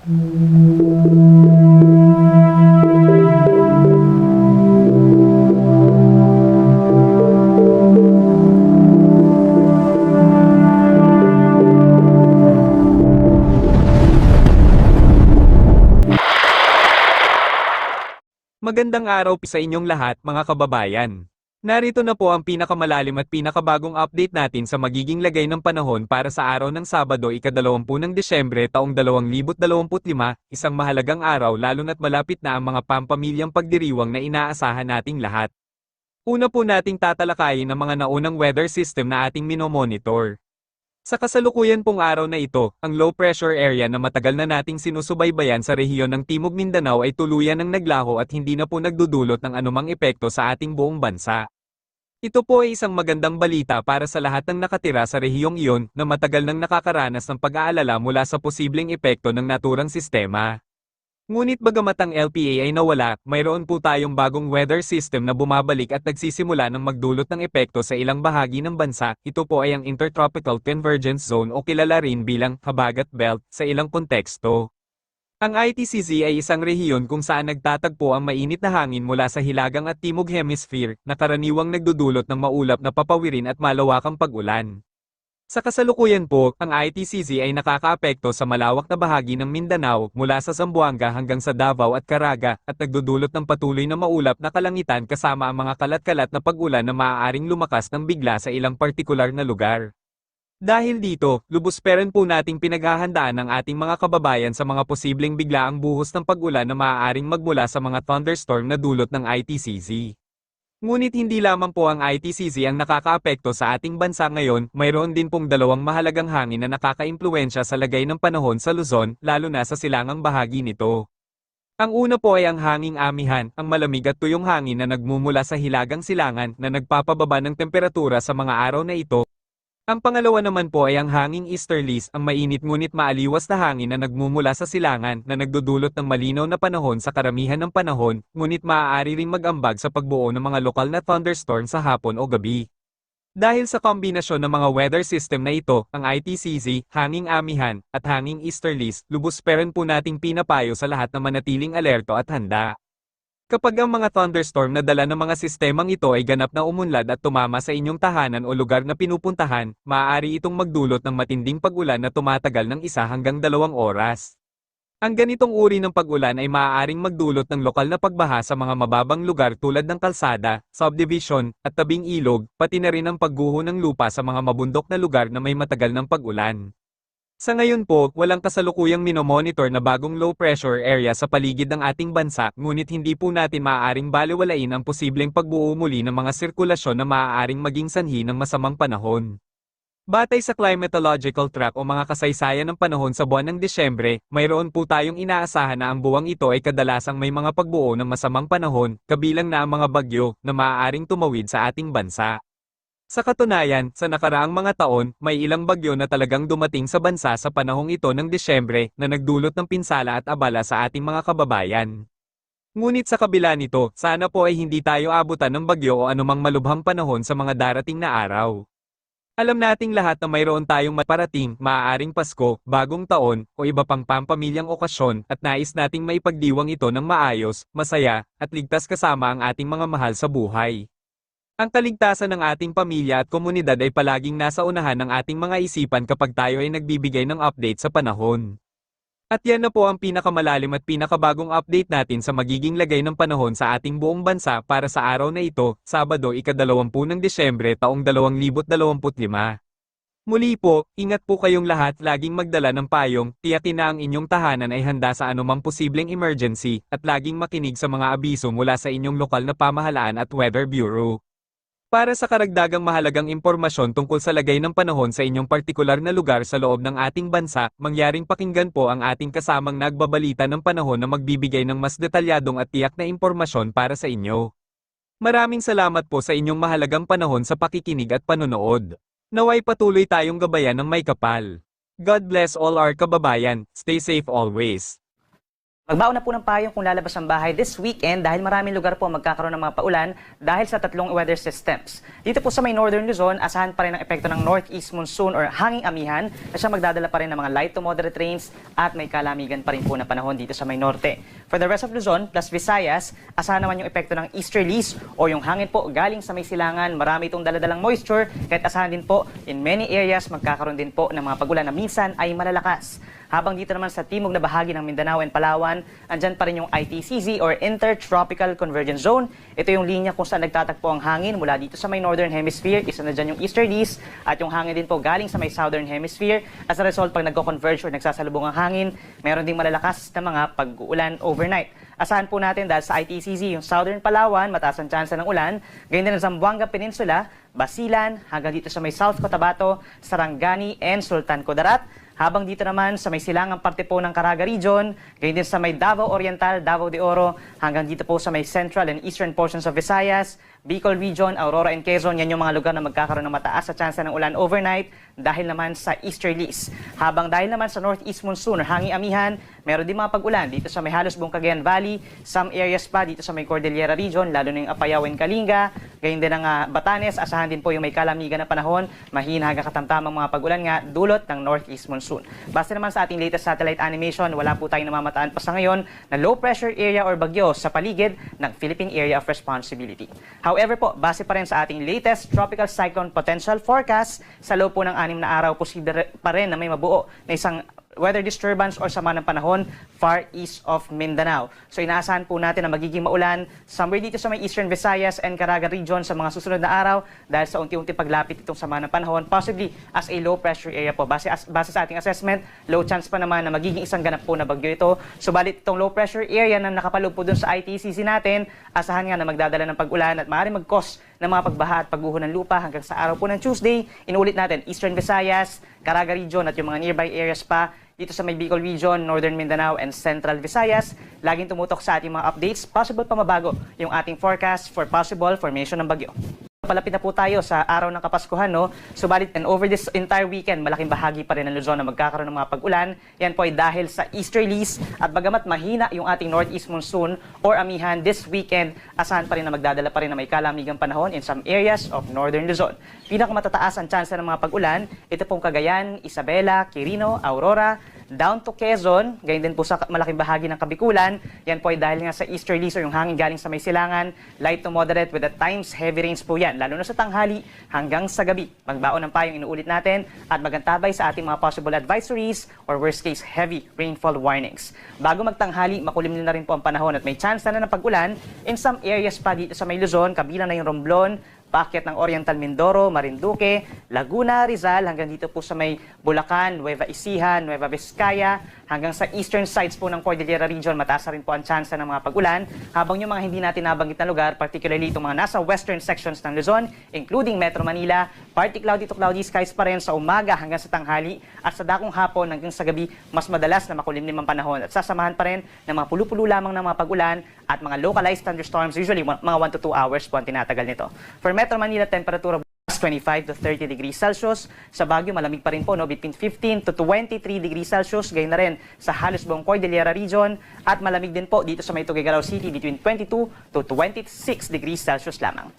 Magandang araw sa inyong lahat mga kababayan. Narito na po ang pinakamalalim at pinakabagong update natin sa magiging lagay ng panahon para sa araw ng Sabado ika-20 ng Disyembre taong 2025, isang mahalagang araw lalo na't malapit na ang mga pampamilyang pagdiriwang na inaasahan nating lahat. Una po nating tatalakayin ang mga naunang weather system na ating minomonitor. Sa kasalukuyan pong araw na ito, ang low pressure area na matagal na nating sinusubaybayan sa rehiyon ng Timog Mindanao ay tuluyan ng naglaho at hindi na po nagdudulot ng anumang epekto sa ating buong bansa. Ito po ay isang magandang balita para sa lahat ng nakatira sa rehiyong iyon na matagal nang nakakaranas ng pag-aalala mula sa posibleng epekto ng naturang sistema. Ngunit bagamat ang LPA ay nawala, mayroon po tayong bagong weather system na bumabalik at nagsisimula ng magdulot ng epekto sa ilang bahagi ng bansa. Ito po ay ang Intertropical Convergence Zone o kilala rin bilang Habagat Belt sa ilang konteksto. Ang ITCZ ay isang rehiyon kung saan nagtatagpo ang mainit na hangin mula sa hilagang at timog hemisphere na karaniwang nagdudulot ng maulap na papawirin at malawakang pag-ulan. Sa kasalukuyan po, ang ITCZ ay nakakaapekto sa malawak na bahagi ng Mindanao mula sa Zamboanga hanggang sa Davao at Caraga at nagdudulot ng patuloy na maulap na kalangitan kasama ang mga kalat-kalat na pag-ulan na maaaring lumakas ng bigla sa ilang partikular na lugar. Dahil dito, lubos pa rin po nating pinaghahandaan ang ating mga kababayan sa mga posibleng biglaang buhos ng pag-ulan na maaaring magmula sa mga thunderstorm na dulot ng ITCZ. Ngunit hindi lamang po ang ITCZ ang nakakaapekto sa ating bansa ngayon, mayroon din pong dalawang mahalagang hangin na nakakaimpluwensya sa lagay ng panahon sa Luzon, lalo na sa silangang bahagi nito. Ang una po ay ang hanging amihan, ang malamig at tuyong hangin na nagmumula sa hilagang silangan na nagpapababa ng temperatura sa mga araw na ito. Ang pangalawa naman po ay ang hanging easterlies, ang mainit ngunit maaliwas na hangin na nagmumula sa silangan na nagdudulot ng malinaw na panahon sa karamihan ng panahon, ngunit maaari ring mag-ambag sa pagbuo ng mga lokal na thunderstorm sa hapon o gabi. Dahil sa kombinasyon ng mga weather system na ito, ang ITCZ, hanging amihan, at hanging easterlies, lubos pa rin po nating pinapayo sa lahat na manatiling alerto at handa. Kapag ang mga thunderstorm na dala ng mga sistemang ito ay ganap na umunlad at tumama sa inyong tahanan o lugar na pinupuntahan, maaari itong magdulot ng matinding pag-ulan na tumatagal ng 1 hanggang 2 oras. Ang ganitong uri ng pag-ulan ay maaaring magdulot ng lokal na pagbaha sa mga mababang lugar tulad ng kalsada, subdivision, at tabing ilog, pati na rin ang pagguho ng lupa sa mga mabundok na lugar na may matagal ng pag-ulan. Sa ngayon po, walang kasalukuyang minomonitor na bagong low pressure area sa paligid ng ating bansa, ngunit hindi po natin maaaring balewalain ang posibleng pagbuo muli ng mga sirkulasyon na maaaring maging sanhi ng masamang panahon. Batay sa climatological track o mga kasaysayan ng panahon sa buwan ng Disyembre, mayroon po tayong inaasahan na ang buwang ito ay kadalasang may mga pagbuo ng masamang panahon, kabilang na ang mga bagyo na maaaring tumawid sa ating bansa. Sa katunayan, sa nakaraang mga taon, may ilang bagyo na talagang dumating sa bansa sa panahong ito ng Disyembre na nagdulot ng pinsala at abala sa ating mga kababayan. Ngunit sa kabila nito, sana po ay hindi tayo abutan ng bagyo o anumang malubhang panahon sa mga darating na araw. Alam nating lahat na mayroon tayong maparating, maaaring Pasko, Bagong Taon, o iba pang pampamilyang okasyon at nais nating maipagdiwang ito ng maayos, masaya, at ligtas kasama ang ating mga mahal sa buhay. Ang kaligtasan ng ating pamilya at komunidad ay palaging nasa unahan ng ating mga isipan kapag tayo ay nagbibigay ng update sa panahon. At yan na po ang pinakamalalim at pinakabagong update natin sa magiging lagay ng panahon sa ating buong bansa para sa araw na ito, Sabado ika-20 ng Disyembre taong 2025. Muli po, ingat po kayong lahat, laging magdala ng payong, tiyakin na ang inyong tahanan ay handa sa anumang posibleng emergency, at laging makinig sa mga abiso mula sa inyong lokal na pamahalaan at Weather Bureau. Para sa karagdagang mahalagang impormasyon tungkol sa lagay ng panahon sa inyong partikular na lugar sa loob ng ating bansa, mangyaring pakinggan po ang ating kasamang nagbabalita ng panahon na magbibigay ng mas detalyadong at tiyak na impormasyon para sa inyo. Maraming salamat po sa inyong mahalagang panahon sa pakikinig at panonood. Naway patuloy tayong gabayan ng may kapal. God bless all our kababayan, stay safe always. Magbaon na po ng payong kung lalabas ang bahay this weekend dahil maraming lugar po magkakaroon ng mga paulan dahil sa tatlong weather systems. Dito po sa may northern Luzon, asahan pa rin ang epekto ng northeast monsoon or hanging amihan na siya magdadala pa rin ng mga light to moderate rains at may kalamigan pa rin po na panahon dito sa may norte. For the rest of Luzon plus Visayas, asahan naman yung epekto ng easterlies o yung hangin po galing sa may silangan. Marami itong daladalang moisture kahit asahan din po in many areas magkakaroon din po ng mga pagulan na minsan ay malalakas. Habang dito naman sa timog na bahagi ng Mindanao and Palawan, andyan pa rin yung ITCZ or Intertropical Convergence Zone. Ito yung linya kung saan nagtatagpo ang hangin mula dito sa may Northern Hemisphere. Isa na dyan yung easterlies at yung hangin din po galing sa may Southern Hemisphere. As a result, pag nagko-converge or nagsasalubong ang hangin, meron ding malalakas na mga pag-uulan overnight. Asahan po natin dahil sa ITCZ, yung Southern Palawan, mataas ang tsansa ng ulan. Ganyan din ang Zamboanga Peninsula, Basilan, hanggang dito sa may South Cotabato, Sarangani, and Sultan Kudarat. Habang dito naman sa may silangang parte po ng Caraga Region, ganyan din sa may Davao Oriental, Davao de Oro, hanggang dito po sa may central and eastern portions of Visayas, Bicol Region, Aurora and Quezon, yan yung mga lugar na magkakaroon ng mataas sa tsansa ng ulan overnight dahil naman sa easterlies. Habang dahil naman sa northeast monsoon or hanging amihan, meron din mga pag-ulan dito sa may halos buong Cagayan Valley, some areas pa dito sa may Cordillera Region, lalo na yung Apayao and Kalinga, ganyan din ang Batanes, asahan din po yung may kalamigan na panahon, mahina hanggang katamtamang mga pag-ulan nga dulot ng northeast monsoon. Basta naman sa ating latest satellite animation, wala po tayong namamataan pa sa ngayon na low pressure area or bagyo sa paligid ng Philippine Area of Responsibility. However po, base pa rin sa ating latest tropical cyclone potential forecast, sa loob po ng 6 na araw, posible pa rin na may mabuo na isang weather disturbance or sama ng panahon far east of Mindanao. So inaasahan po natin na magiging maulan somewhere dito sa may Eastern Visayas and Caraga Region sa mga susunod na araw dahil sa unti-unti paglapit itong sama ng panahon, possibly as a low pressure area po. Base sa ating assessment, low chance pa naman na magiging isang ganap po na bagyo ito. Subalit itong low pressure area na nakapaloob po dun sa ITCZ natin, asahan nga na magdadala ng pag-ulan at maaaring mag-cause ng mga pagbaha at pagguho ng lupa hanggang sa araw po ng Tuesday. Inuulit natin, Eastern Visayas, Caraga Region at yung mga nearby areas pa dito sa may Bicol Region, Northern Mindanao, and Central Visayas. Laging tumutok sa ating mga updates. Possible pa mabago yung ating forecast for possible formation ng bagyo. Palapit na po tayo sa araw ng Kapaskuhan, no? Subalit, and over this entire weekend, malaking bahagi pa rin ng Luzon na magkakaroon ng mga pag-ulan. Yan po ay dahil sa easterlies at bagamat mahina yung ating northeast monsoon or amihan this weekend, asahan pa rin na magdadala pa rin na may kalamigang panahon in some areas of northern Luzon. Pinakamatataas ang tsansa ng mga pag-ulan, ito pong Cagayan, Isabela, Quirino, Aurora, down to Quezon, ganyan din po sa malaking bahagi ng Kabikulan. Yan po ay dahil nga sa easterlies o yung hangin galing sa may silangan, light to moderate with at times heavy rains po yan, lalo na sa tanghali hanggang sa gabi. Magbaon ng payong inuulit natin at magantabay sa ating mga possible advisories or worst case heavy rainfall warnings. Bago magtanghali, makulimlim na rin po ang panahon at may chance na ng pag-ulan in some areas pa dito sa may Luzon, kabilang na yung Romblon, paakyat ng Oriental Mindoro, Marinduque, Laguna, Rizal, hanggang dito po sa may Bulacan, Nueva Ecija, Nueva Vizcaya, hanggang sa eastern sides po ng Cordillera Region, mataas na rin po ang tsansa ng mga pag-ulan. Habang yung mga hindi natin nabanggit na lugar, particularly itong mga nasa western sections ng Luzon, including Metro Manila, partly cloudy to cloudy skies pa rin sa umaga hanggang sa tanghali at sa dakong hapon hanggang sa gabi, mas madalas na makulimlim ang panahon at sasamahan pa rin ng mga pulu-pulo lamang ng mga pag-ulan at mga localized thunderstorms, usually mga 1 to 2 hours po ang tinatagal nito. For Metro Manila, temperatura 25 to 30 degrees Celsius. Sa Baguio, malamig pa rin po, no? Between 15 to 23 degrees Celsius. Gayon na rin sa halos buong Cordillera Region. At malamig din po dito sa may Tuguegarao City, between 22 to 26 degrees Celsius lamang.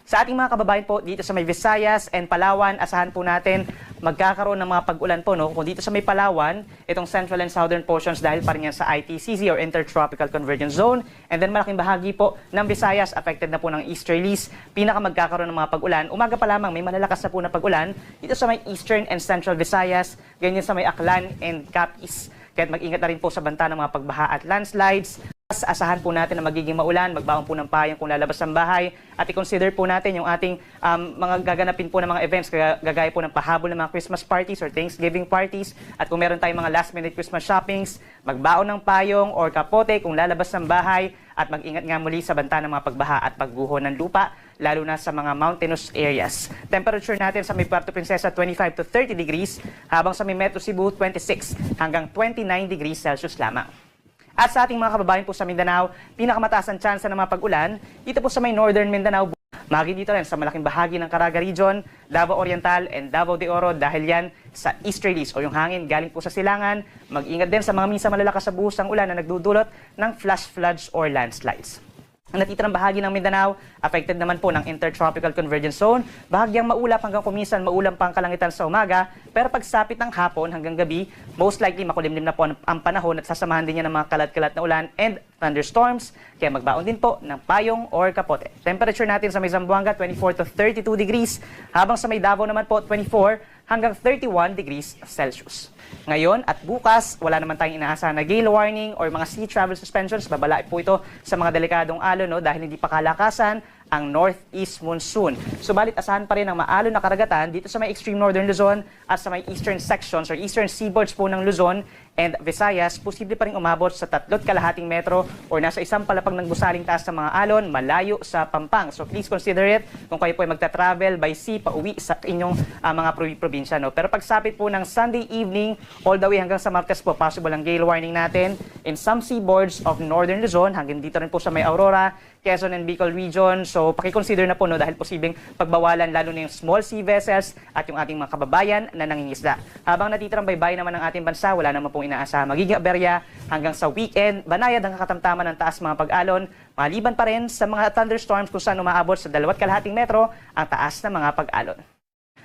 Sa ating mga kababayan po dito sa may Visayas and Palawan, asahan po natin magkakaroon ng mga pag-ulan po, no? Kung dito sa may Palawan, itong central and southern portions dahil pa rin yan sa ITCZ or Intertropical Convergence Zone. And then malaking bahagi po ng Visayas affected na po ng easterlies. Pinaka magkakaroon ng mga pag-ulan. Umaga pa lamang may malalakas na po na pag-ulan dito sa may eastern and central Visayas, ganyan sa may Aklan and Capiz. Kaya mag-ingat na rin po sa banta ng mga pagbaha at landslides. Asahan po natin na magiging maulan, magbaon po ng payong kung lalabas ng bahay at i-consider po natin yung ating mga gaganapin po ng mga events gagaya po ng pahabol ng mga Christmas parties or Thanksgiving parties at kung meron tayong mga last minute Christmas shoppings, magbaon ng payong or kapote kung lalabas ng bahay at mag-ingat nga muli sa banta ng mga pagbaha at pagguho ng lupa lalo na sa mga mountainous areas. Temperature natin sa may Puerto Princesa 25 to 30 degrees habang sa may Metro Cebu 26 hanggang 29 degrees Celsius lamang. At sa ating mga kababayan po sa Mindanao, pinakamataas ang tsansa ng mga pag-ulan dito po sa may Northern Mindanao. Mahagi dito rin sa malaking bahagi ng Caraga Region, Davao Oriental, and Davao de Oro dahil yan sa easterlies o yung hangin galing po sa silangan. Mag-ingat din sa mga minsan malalakas sa buhos ng ulan na nagdudulot ng flash floods or landslides. Ang natitirang bahagi ng Mindanao, affected naman po ng Intertropical Convergence Zone. Bahagyang maulap hanggang kuminsan maulam pang kalangitan sa umaga, pero pagsapit ng hapon hanggang gabi, most likely makulimlim na po ang panahon at sasamahan din niya ng mga kalat-kalat na ulan and thunderstorms. Kaya magbaon din po ng payong or kapote. Temperature natin sa may Zamboanga, 24 to 32 degrees, habang sa may Davao naman po, 24 hanggang 31 degrees Celsius. Ngayon at bukas, wala naman tayong inaasahan na gale warning or mga sea travel suspensions. Babala po ito sa mga delikadong alon dahil hindi pa kalakasan ang northeast monsoon. Subalit asahan pa rin ang maalon na karagatan dito sa may extreme northern Luzon at sa may eastern sections or eastern seaboards po ng Luzon and Visayas. Posible pa rin umabot sa 3.5 metro or nasa isang palapag ng gusaling taas ng mga alon malayo sa Pampang. So please consider it kung kayo po ay magta-travel by sea pauwi sa inyong mga probinsya. Pero pagsapit po ng Sunday evening all the way hanggang sa Martes po, possible ang gale warning natin in some seaboards of northern Luzon hanggang dito rin po sa may Aurora, Quezon and Bicol region. So pakiconsider na po dahil posibleng pagbawalan lalo na yung small sea vessels at yung ating mga kababayan na nangingisda. Habang natitirang baybay naman ng ating bansa, wala naman pong inaasahan magiging aberya hanggang sa weekend. Banayad ang katamtaman ng taas mga pag-alon, maliban pa rin sa mga thunderstorms kung saan umaabot sa 2.5 metro ang taas ng mga pag-alon.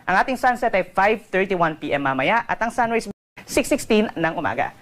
Ang ating sunset ay 5:31 PM mamaya at ang sunrise 6:16 ng umaga.